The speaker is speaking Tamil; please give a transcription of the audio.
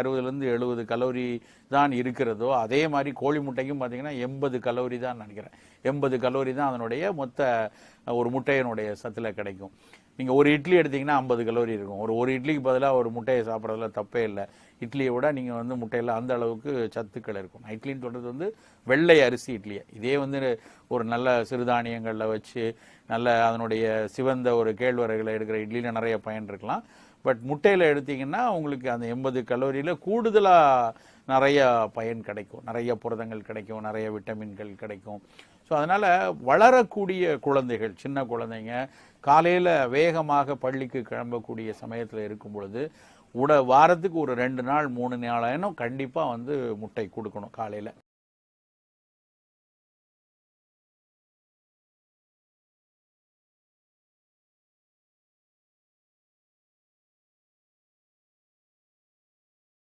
60லேருந்து 70 கலோரி தான் இருக்கிறதோ அதே மாதிரி கோழி முட்டைக்கும் பார்த்தீங்கன்னா 80 கலோரி தான் நினைக்கிறேன். 80 கலோரி தான் அதனுடைய மொத்த ஒரு முட்டையினுடைய சத்தில் கிடைக்கும். நீங்கள் ஒரு இட்லி எடுத்தீங்கன்னா 50 கலோரி இருக்கும். ஒரு இட்லிக்கு பதிலாக ஒரு முட்டையை சாப்பிட்றதுல தப்பே இல்லை. இட்லியை விட நீங்கள் வந்து முட்டையில் அந்த அளவுக்கு சத்துக்கள் இருக்கும். இட்லின்னு சொல்கிறது வந்து வெள்ளை அரிசி இட்லியை, இதே வந்து ஒரு நல்ல சிறுதானியங்களில் வச்சு நல்ல அதனுடைய சிவந்த ஒரு கேழ்வரகுல எடுக்கிற இட்லியில் நிறைய பயன் இருக்கலாம். பட் முட்டையில் எடுத்தீங்கன்னா உங்களுக்கு அந்த 80 கலோரியில் கூடுதலாக நிறைய பயன் கிடைக்கும், நிறைய புரதங்கள் கிடைக்கும், நிறைய விட்டமின்கள் கிடைக்கும். ஸோ அதனால் வளரக்கூடிய குழந்தைகள், சின்ன குழந்தைங்க காலையில் வேகமாக பள்ளிக்கு கிளம்பக்கூடிய சமயத்தில் இருக்கும் பொழுது வாரத்துக்கு ஒரு 2 நாள் 3 நாளாயினும் கண்டிப்பாக வந்து முட்டை கொடுக்கணும் காலையில்.